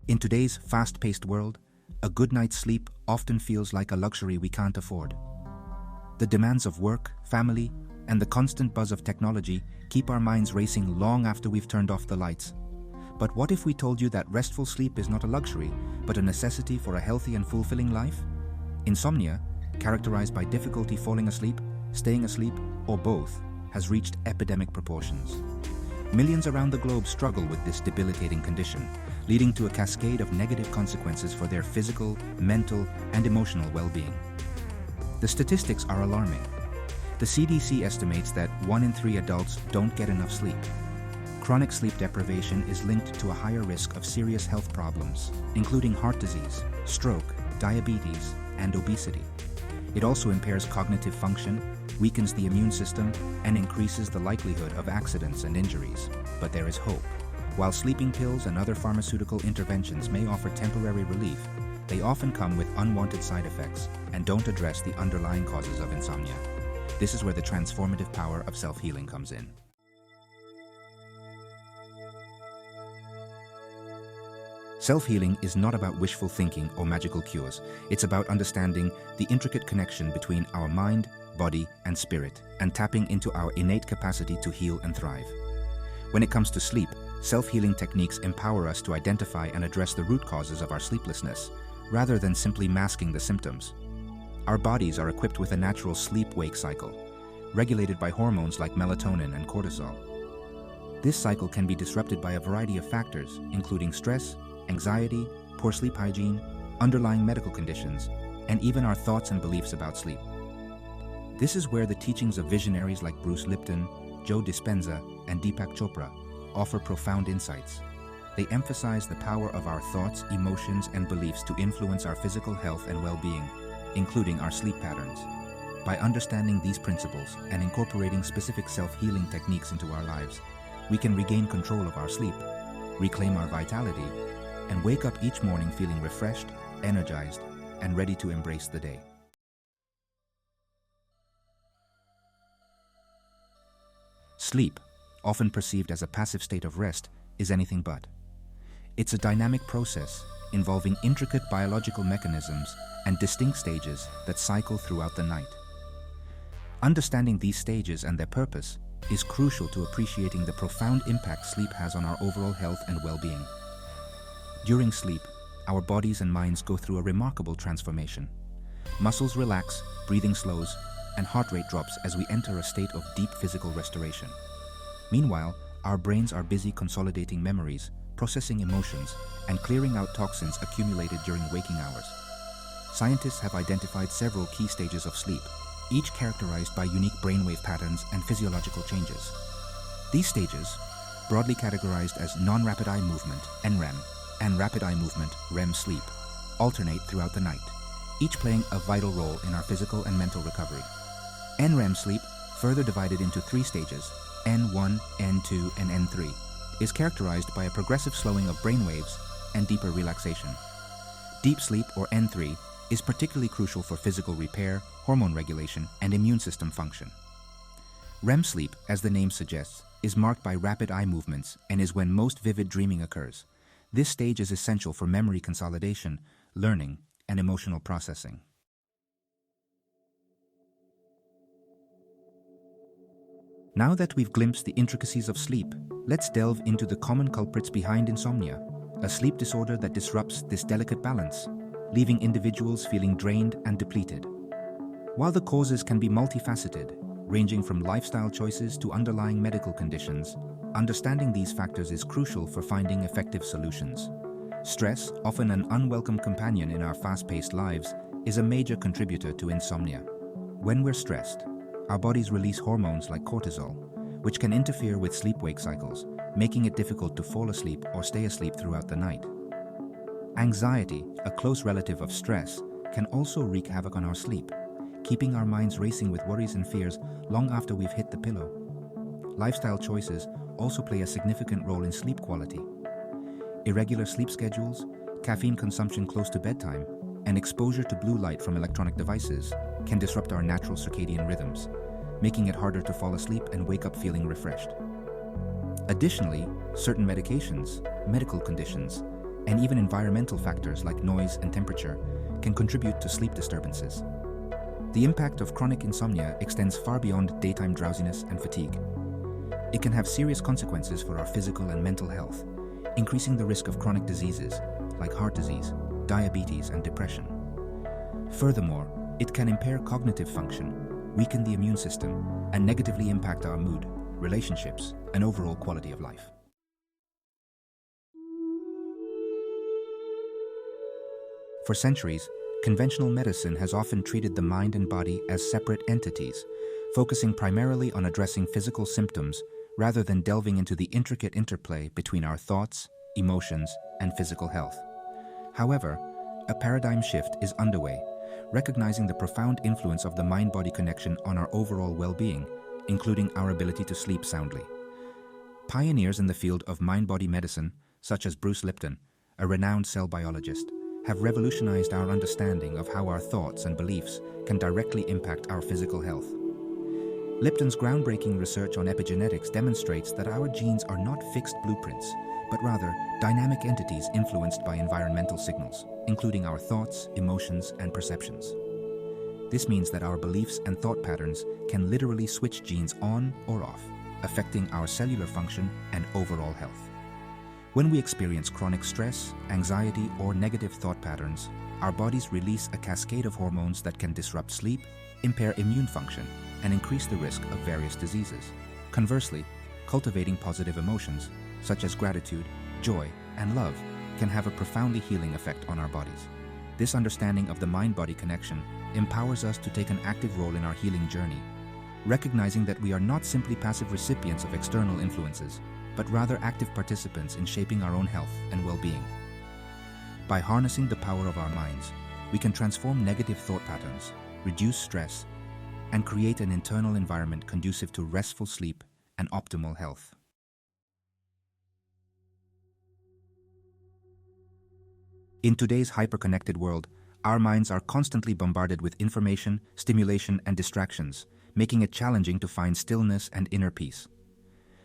In today's fast-paced world, a good night's sleep often feels like a luxury we can't afford. The demands of work, family, and the constant buzz of technology keep our minds racing long after we've turned off the lights. But what if we told you that restful sleep is not a luxury, but a necessity for a healthy and fulfilling life? Insomnia, characterized by difficulty falling asleep, staying asleep, or both, has reached epidemic proportions. Millions around the globe struggle with this debilitating condition, leading to a cascade of negative consequences for their physical, mental, and emotional well-being. The statistics are alarming. The CDC estimates that 1 in 3 adults don't get enough sleep. Chronic sleep deprivation is linked to a higher risk of serious health problems, including heart disease, stroke, diabetes, and obesity. It also impairs cognitive function, weakens the immune system, and increases the likelihood of accidents and injuries. But there is hope. While sleeping pills and other pharmaceutical interventions may offer temporary relief, they often come with unwanted side effects and don't address the underlying causes of insomnia. This is where the transformative power of self-healing comes in. Self-healing is not about wishful thinking or magical cures. It's about understanding the intricate connection between our mind, body, and spirit, and tapping into our innate capacity to heal and thrive. When it comes to sleep, self-healing techniques empower us to identify and address the root causes of our sleeplessness, rather than simply masking the symptoms. Our bodies are equipped with a natural sleep-wake cycle, regulated by hormones like melatonin and cortisol. This cycle can be disrupted by a variety of factors, including stress, anxiety, poor sleep hygiene, underlying medical conditions, and even our thoughts and beliefs about sleep. This is where the teachings of visionaries like Bruce Lipton, Dispenza, and Deepak Chopra offer profound insights. They emphasize the power of our thoughts, emotions, and beliefs to influence our physical health and well-being, including our sleep patterns. By understanding these principles and incorporating specific self-healing techniques into our lives, we can regain control of our sleep, reclaim our vitality, and wake up each morning feeling refreshed, energized, and ready to embrace the day. Sleep, often perceived as a passive state of rest, is anything but. It's a dynamic process involving intricate biological mechanisms and distinct stages that cycle throughout the night. Understanding these stages and their purpose is crucial to appreciating the profound impact sleep has on our overall health and well-being. During sleep, our bodies and minds go through a remarkable transformation. Muscles relax, breathing slows, and heart rate drops as we enter a state of deep physical restoration. Meanwhile, our brains are busy consolidating memories, processing emotions, and clearing out toxins accumulated during waking hours. Scientists have identified several key stages of sleep, each characterized by unique brainwave patterns and physiological changes. These stages, broadly categorized as non-rapid eye movement, NREM, and rapid eye movement, REM sleep, alternate throughout the night, each playing a vital role in our physical and mental recovery. NREM sleep, further divided into 3 stages, N1, N2, and N3, is characterized by a progressive slowing of brainwaves and deeper relaxation. Deep sleep, or N3, is particularly crucial for physical repair, hormone regulation, and immune system function. REM sleep, as the name suggests, is marked by rapid eye movements and is when most vivid dreaming occurs. This stage is essential for memory consolidation, learning, and emotional processing. Now that we've glimpsed the intricacies of sleep, let's delve into the common culprits behind insomnia, a sleep disorder that disrupts this delicate balance, leaving individuals feeling drained and depleted. While the causes can be multifaceted, ranging from lifestyle choices to underlying medical conditions, understanding these factors is crucial for finding effective solutions. Stress, often an unwelcome companion in our fast-paced lives, is a major contributor to insomnia. When we're stressed, our bodies release hormones like cortisol, which can interfere with sleep-wake cycles, making it difficult to fall asleep or stay asleep throughout the night. Anxiety, a close relative of stress, can also wreak havoc on our sleep, keeping our minds racing with worries and fears long after we've hit the pillow. Lifestyle choices also play a significant role in sleep quality. Irregular sleep schedules, caffeine consumption close to bedtime, and exposure to blue light from electronic devices can disrupt our natural circadian rhythms, making it harder to fall asleep and wake up feeling refreshed. Additionally, certain medications, medical conditions, and even environmental factors like noise and temperature can contribute to sleep disturbances. The impact of chronic insomnia extends far beyond daytime drowsiness and fatigue. It can have serious consequences for our physical and mental health, increasing the risk of chronic diseases like heart disease, diabetes, and depression. Furthermore, it can impair cognitive function, weaken the immune system, and negatively impact our mood, relationships, and overall quality of life. For centuries, conventional medicine has often treated the mind and body as separate entities, focusing primarily on addressing physical symptoms rather than delving into the intricate interplay between our thoughts, emotions, and physical health. However, a paradigm shift is underway, recognizing the profound influence of the mind-body connection on our overall well-being, including our ability to sleep soundly. Pioneers in the field of mind-body medicine, such as Bruce Lipton, a renowned cell biologist, have revolutionized our understanding of how our thoughts and beliefs can directly impact our physical health. Lipton's groundbreaking research on epigenetics demonstrates that our genes are not fixed blueprints, but rather dynamic entities influenced by environmental signals, including our thoughts, emotions, and perceptions. This means that our beliefs and thought patterns can literally switch genes on or off, affecting our cellular function and overall health. When we experience chronic stress, anxiety, or negative thought patterns, our bodies release a cascade of hormones that can disrupt sleep, impair immune function, and increase the risk of various diseases. Conversely, cultivating positive emotions, such as gratitude, joy, and love, can have a profoundly healing effect on our bodies. This understanding of the mind-body connection empowers us to take an active role in our healing journey, recognizing that we are not simply passive recipients of external influences, but rather active participants in shaping our own health and well-being. By harnessing the power of our minds, we can transform negative thought patterns, reduce stress, and create an internal environment conducive to restful sleep and optimal health. In today's hyper-connected world, our minds are constantly bombarded with information, stimulation, and distractions, making it challenging to find stillness and inner peace.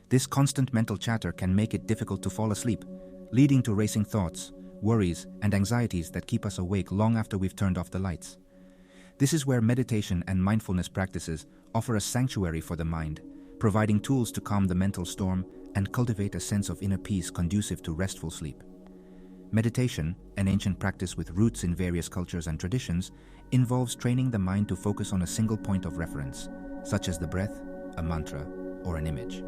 This constant mental chatter can make it difficult to fall asleep, leading to racing thoughts, worries, and anxieties that keep us awake long after we've turned off the lights. This is where meditation and mindfulness practices offer a sanctuary for the mind, providing tools to calm the mental storm and cultivate a sense of inner peace conducive to restful sleep. Meditation, an ancient practice with roots in various cultures and traditions, involves training the mind to focus on a single point of reference, such as the breath, a mantra, or an image.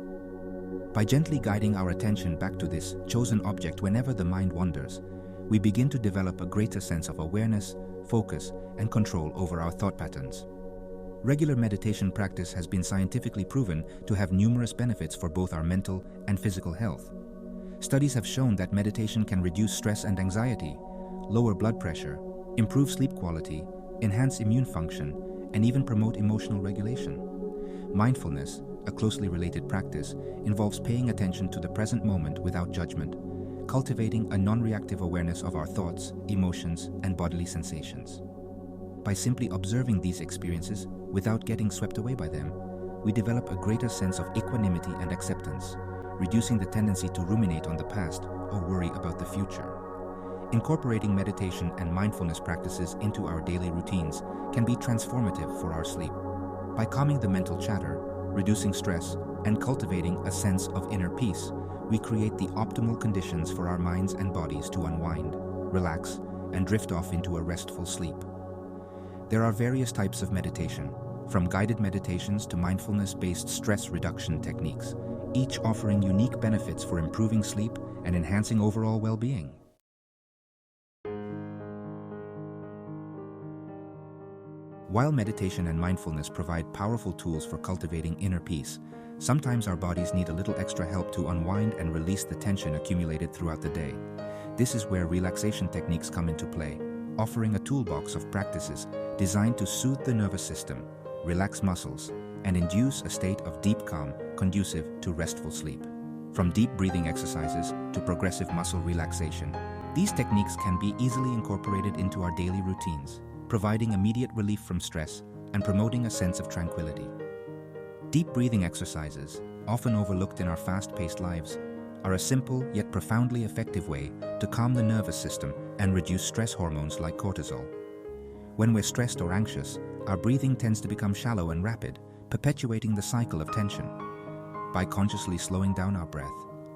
By gently guiding our attention back to this chosen object whenever the mind wanders, we begin to develop a greater sense of awareness, focus, and control over our thought patterns. Regular meditation practice has been scientifically proven to have numerous benefits for both our mental and physical health. Studies have shown that meditation can reduce stress and anxiety, lower blood pressure, improve sleep quality, enhance immune function, and even promote emotional regulation. Mindfulness, a closely related practice, involves paying attention to the present moment without judgment, cultivating a non-reactive awareness of our thoughts, emotions, and bodily sensations. By simply observing these experiences without getting swept away by them, we develop a greater sense of equanimity and acceptance, reducing the tendency to ruminate on the past or worry about the future. Incorporating meditation and mindfulness practices into our daily routines can be transformative for our sleep. By calming the mental chatter, reducing stress, and cultivating a sense of inner peace, we create the optimal conditions for our minds and bodies to unwind, relax, and drift off into a restful sleep. There are various types of meditation, from guided meditations to mindfulness-based stress reduction techniques, each offering unique benefits for improving sleep and enhancing overall well-being. While meditation and mindfulness provide powerful tools for cultivating inner peace, sometimes our bodies need a little extra help to unwind and release the tension accumulated throughout the day. This is where relaxation techniques come into play, offering a toolbox of practices designed to soothe the nervous system, relax muscles, and induce a state of deep calm conducive to restful sleep. From deep breathing exercises to progressive muscle relaxation, these techniques can be easily incorporated into our daily routines, providing immediate relief from stress and promoting a sense of tranquility. Deep breathing exercises, often overlooked in our fast-paced lives, are a simple yet profoundly effective way to calm the nervous system and reduce stress hormones like cortisol. When we're stressed or anxious, our breathing tends to become shallow and rapid, perpetuating the cycle of tension. By consciously slowing down our breath,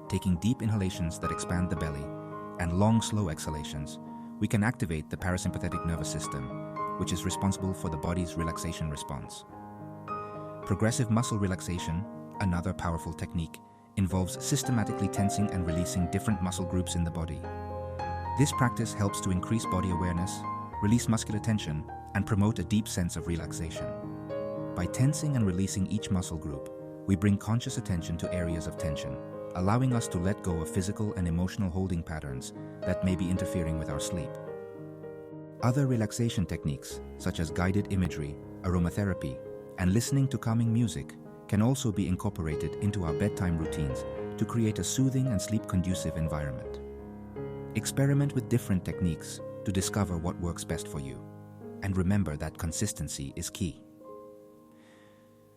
taking deep inhalations that expand the belly, and long, slow exhalations, we can activate the parasympathetic nervous system, which is responsible for the body's relaxation response. Progressive muscle relaxation, another powerful technique, involves systematically tensing and releasing different muscle groups in the body. This practice helps to increase body awareness, release muscular tension, and promote a deep sense of relaxation. By tensing and releasing each muscle group, we bring conscious attention to areas of tension, allowing us to let go of physical and emotional holding patterns that may be interfering with our sleep. Other relaxation techniques, such as guided imagery, aromatherapy, and listening to calming music, can also be incorporated into our bedtime routines to create a soothing and sleep-conducive environment. Experiment with different techniques to discover what works best for you. And remember that consistency is key.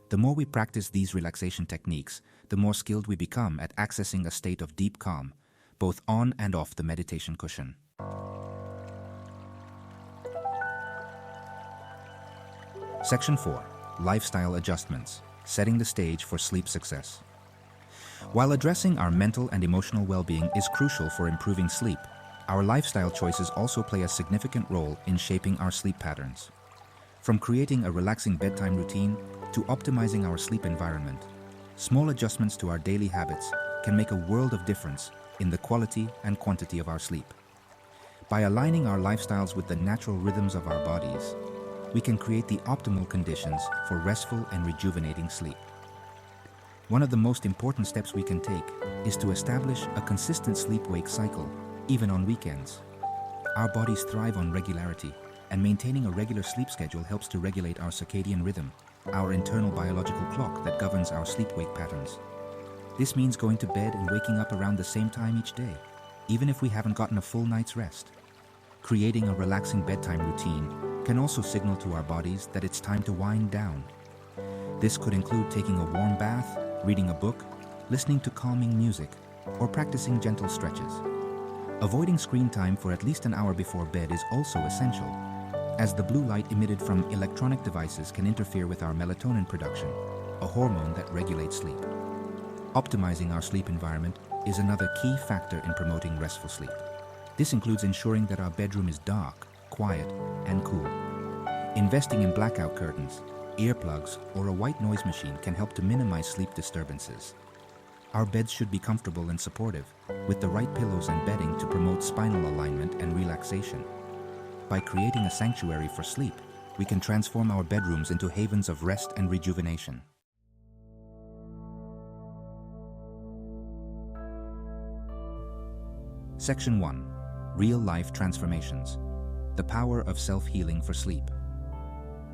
The more we practice these relaxation techniques, the more skilled we become at accessing a state of deep calm, both on and off the meditation cushion. Section 4. Lifestyle adjustments, setting the stage for sleep success. While addressing our mental and emotional well-being is crucial for improving sleep, our lifestyle choices also play a significant role in shaping our sleep patterns. From creating a relaxing bedtime routine to optimizing our sleep environment, small adjustments to our daily habits can make a world of difference in the quality and quantity of our sleep. By aligning our lifestyles with the natural rhythms of our bodies, we can create the optimal conditions for restful and rejuvenating sleep. One of the most important steps we can take is to establish a consistent sleep-wake cycle, even on weekends. Our bodies thrive on regularity, and maintaining a regular sleep schedule helps to regulate our circadian rhythm, our internal biological clock that governs our sleep-wake patterns. This means going to bed and waking up around the same time each day, even if we haven't gotten a full night's rest. Creating a relaxing bedtime routine can also signal to our bodies that it's time to wind down. This could include taking a warm bath, reading a book, listening to calming music, or practicing gentle stretches. Avoiding screen time for at least an hour before bed is also essential, as the blue light emitted from electronic devices can interfere with our melatonin production, a hormone that regulates sleep. Optimizing our sleep environment is another key factor in promoting restful sleep. This includes ensuring that our bedroom is dark, quiet, and cool. Investing in blackout curtains, earplugs, or a white noise machine can help to minimize sleep disturbances. Our beds should be comfortable and supportive, with the right pillows and bedding to promote spinal alignment and relaxation. By creating a sanctuary for sleep, we can transform our bedrooms into havens of rest and rejuvenation. Section 1. Real-life transformations. The power of self-healing for sleep.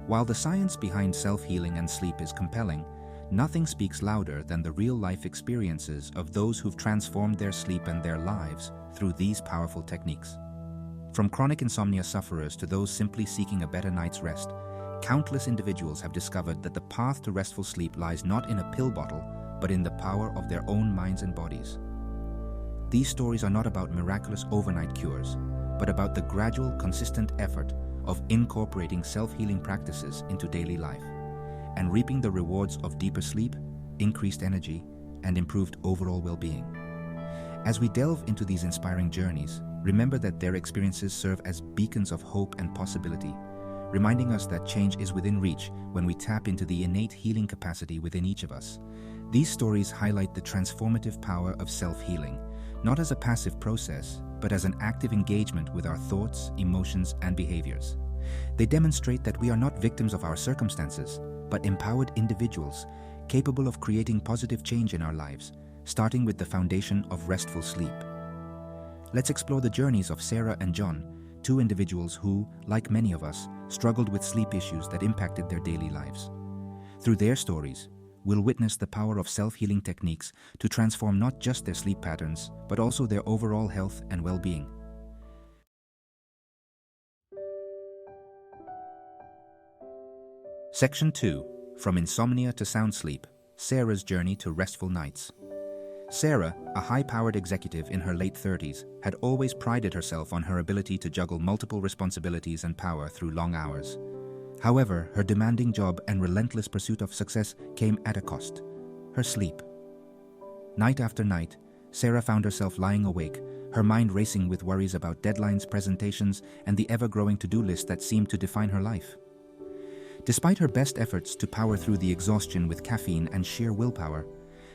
While the science behind self-healing and sleep is compelling, nothing speaks louder than the real-life experiences of those who've transformed their sleep and their lives through these powerful techniques. From chronic insomnia sufferers to those simply seeking a better night's rest, countless individuals have discovered that the path to restful sleep lies not in a pill bottle, but in the power of their own minds and bodies. These stories are not about miraculous overnight cures, but about the gradual, consistent effort of incorporating self-healing practices into daily life and reaping the rewards of deeper sleep, increased energy, and improved overall well-being. As we delve into these inspiring journeys, remember that their experiences serve as beacons of hope and possibility, reminding us that change is within reach when we tap into the innate healing capacity within each of us. These stories highlight the transformative power of self-healing, not as a passive process, but as an active engagement with our thoughts, emotions, and behaviors. They demonstrate that we are not victims of our circumstances, but empowered individuals capable of creating positive change in our lives, starting with the foundation of restful sleep. Let's explore the journeys of Sarah and John, two individuals who, like many of us, struggled with sleep issues that impacted their daily lives. Through their stories, we'll witness the power of self-healing techniques to transform not just their sleep patterns, but also their overall health and well-being. Section 2. From Insomnia to Sound Sleep, Sarah's Journey to Restful Nights. Sarah, a high-powered executive in her late 30s, had always prided herself on her ability to juggle multiple responsibilities and power through long hours. However, her demanding job and relentless pursuit of success came at a cost: her sleep. Night after night, Sarah found herself lying awake, her mind racing with worries about deadlines, presentations, and the ever-growing to-do list that seemed to define her life. Despite her best efforts to power through the exhaustion with caffeine and sheer willpower,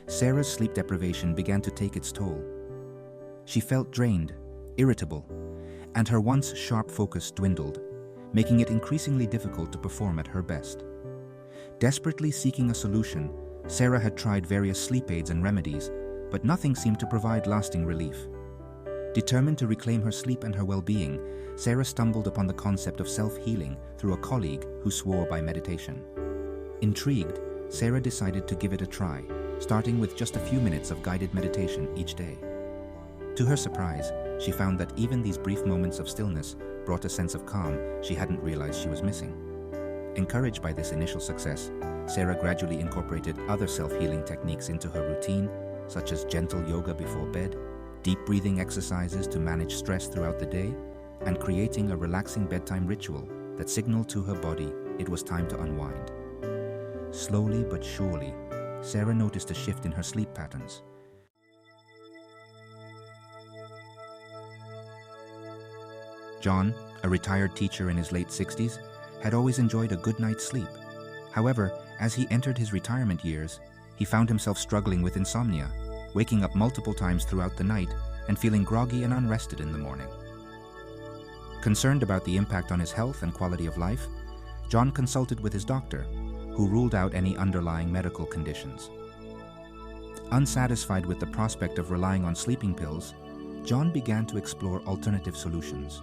Sarah's sleep deprivation began to take its toll. She felt drained, irritable, and her once sharp focus dwindled, making it increasingly difficult to perform at her best. Desperately seeking a solution, Sarah had tried various sleep aids and remedies, but nothing seemed to provide lasting relief. Determined to reclaim her sleep and her well-being, Sarah stumbled upon the concept of self-healing through a colleague who swore by meditation. Intrigued, Sarah decided to give it a try, starting with just a few minutes of guided meditation each day. To her surprise, she found that even these brief moments of stillness brought a sense of calm she hadn't realized she was missing. Encouraged by this initial success, Sarah gradually incorporated other self-healing techniques into her routine, such as gentle yoga before bed, deep breathing exercises to manage stress throughout the day, and creating a relaxing bedtime ritual that signaled to her body it was time to unwind. Slowly but surely, Sarah noticed a shift in her sleep patterns. John, a retired teacher in his late 60s, had always enjoyed a good night's sleep. However, as he entered his retirement years, he found himself struggling with insomnia, waking up multiple times throughout the night and feeling groggy and unrested in the morning. Concerned about the impact on his health and quality of life, John consulted with his doctor, who ruled out any underlying medical conditions. Unsatisfied with the prospect of relying on sleeping pills, John began to explore alternative solutions.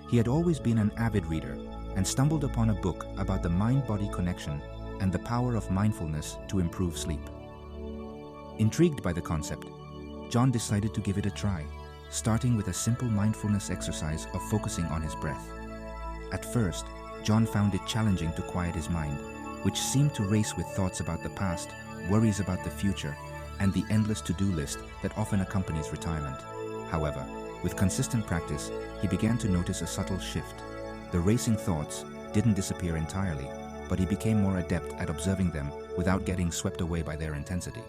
He had always been an avid reader and stumbled upon a book about the mind-body connection and the power of mindfulness to improve sleep. Intrigued by the concept, John decided to give it a try, starting with a simple mindfulness exercise of focusing on his breath. At first, John found it challenging to quiet his mind, which seemed to race with thoughts about the past, worries about the future, and the endless to-do list that often accompanies retirement. However, with consistent practice, he began to notice a subtle shift. The racing thoughts didn't disappear entirely, but he became more adept at observing them without getting swept away by their intensity.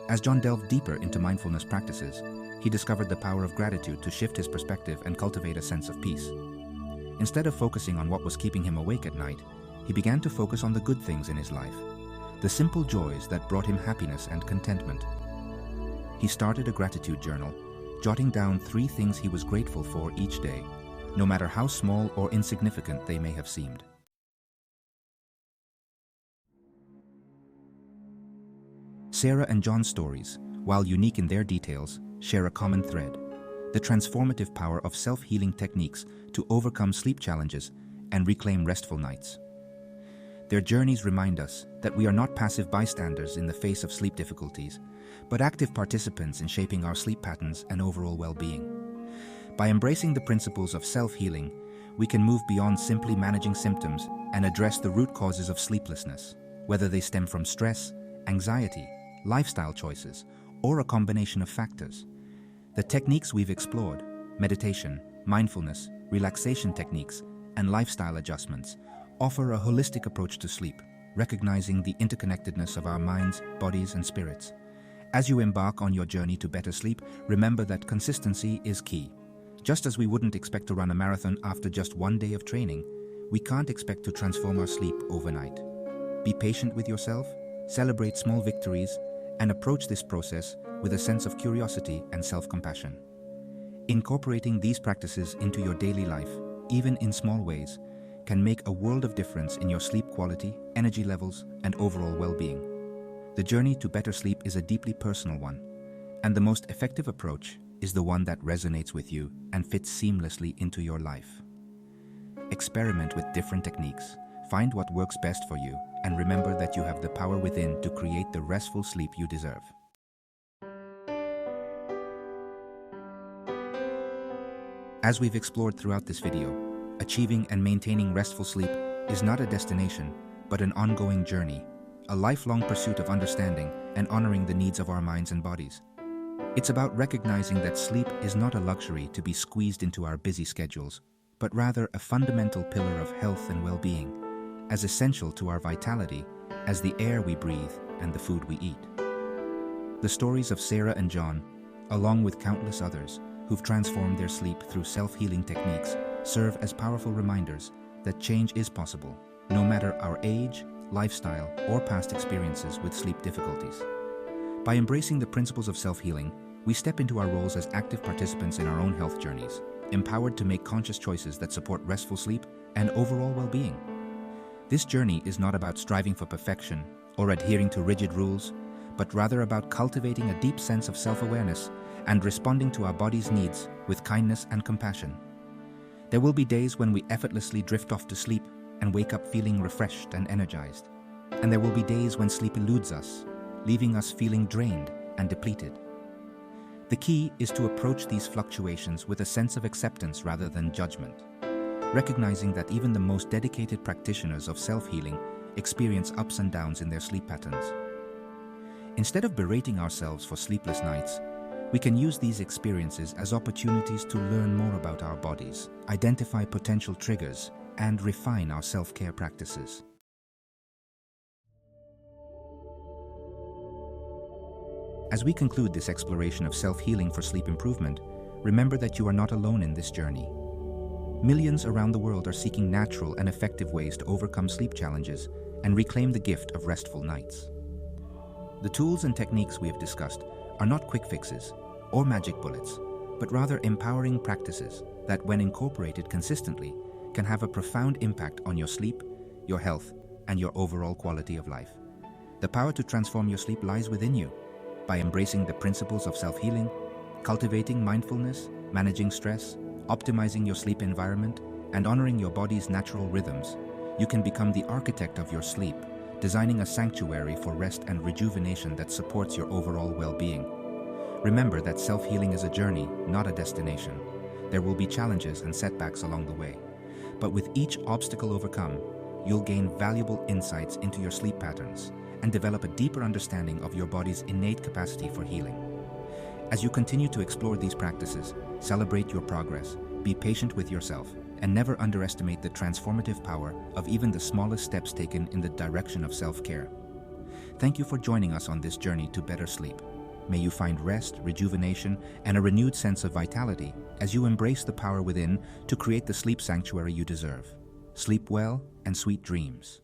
As John delved deeper into mindfulness practices, he discovered the power of gratitude to shift his perspective and cultivate a sense of peace. Instead of focusing on what was keeping him awake at night, he began to focus on the good things in his life, the simple joys that brought him happiness and contentment. He started a gratitude journal, jotting down 3 things he was grateful for each day, no matter how small or insignificant they may have seemed. Sarah and John's stories, while unique in their details, share a common thread: the transformative power of self-healing techniques to overcome sleep challenges and reclaim restful nights. Their journeys remind us that we are not passive bystanders in the face of sleep difficulties, but active participants in shaping our sleep patterns and overall well-being. By embracing the principles of self-healing, we can move beyond simply managing symptoms and address the root causes of sleeplessness, whether they stem from stress, anxiety, lifestyle choices, or a combination of factors. The techniques we've explored, meditation, mindfulness, relaxation techniques, and lifestyle adjustments, offer a holistic approach to sleep, recognizing the interconnectedness of our minds, bodies, and spirits. As you embark on your journey to better sleep, remember that consistency is key. Just as we wouldn't expect to run a marathon after just one day of training, we can't expect to transform our sleep overnight. Be patient with yourself, celebrate small victories, and approach this process with a sense of curiosity and self-compassion. Incorporating these practices into your daily life, even in small ways, can make a world of difference in your sleep quality, energy levels, and overall well-being. The journey to better sleep is a deeply personal one, and the most effective approach is the one that resonates with you and fits seamlessly into your life. Experiment with different techniques, find what works best for you, and remember that you have the power within to create the restful sleep you deserve. As we've explored throughout this video, achieving and maintaining restful sleep is not a destination, but an ongoing journey, a lifelong pursuit of understanding and honoring the needs of our minds and bodies. It's about recognizing that sleep is not a luxury to be squeezed into our busy schedules, but rather a fundamental pillar of health and well-being, as essential to our vitality as the air we breathe and the food we eat. The stories of Sarah and John, along with countless others who've transformed their sleep through self-healing techniques, serve as powerful reminders that change is possible, no matter our age, lifestyle, or past experiences with sleep difficulties. By embracing the principles of self-healing, we step into our roles as active participants in our own health journeys, empowered to make conscious choices that support restful sleep and overall well-being. This journey is not about striving for perfection or adhering to rigid rules, but rather about cultivating a deep sense of self-awareness and responding to our body's needs with kindness and compassion. There will be days when we effortlessly drift off to sleep and wake up feeling refreshed and energized. And there will be days when sleep eludes us, leaving us feeling drained and depleted. The key is to approach these fluctuations with a sense of acceptance rather than judgment, recognizing that even the most dedicated practitioners of self-healing experience ups and downs in their sleep patterns. Instead of berating ourselves for sleepless nights, we can use these experiences as opportunities to learn more about our bodies, identify potential triggers, and refine our self-care practices. As we conclude this exploration of self-healing for sleep improvement, remember that you are not alone in this journey. Millions around the world are seeking natural and effective ways to overcome sleep challenges and reclaim the gift of restful nights. The tools and techniques we have discussed are not quick fixes or magic bullets, but rather empowering practices that, when incorporated consistently, can have a profound impact on your sleep, your health, and your overall quality of life. The power to transform your sleep lies within you. By embracing the principles of self-healing, cultivating mindfulness, managing stress, optimizing your sleep environment, and honoring your body's natural rhythms, you can become the architect of your sleep, designing a sanctuary for rest and rejuvenation that supports your overall well-being. Remember that self-healing is a journey, not a destination. There will be challenges and setbacks along the way, but with each obstacle overcome, you'll gain valuable insights into your sleep patterns and develop a deeper understanding of your body's innate capacity for healing. As you continue to explore these practices, celebrate your progress, be patient with yourself, and never underestimate the transformative power of even the smallest steps taken in the direction of self-care. Thank you for joining us on this journey to better sleep. May you find rest, rejuvenation, and a renewed sense of vitality as you embrace the power within to create the sleep sanctuary you deserve. Sleep well and sweet dreams.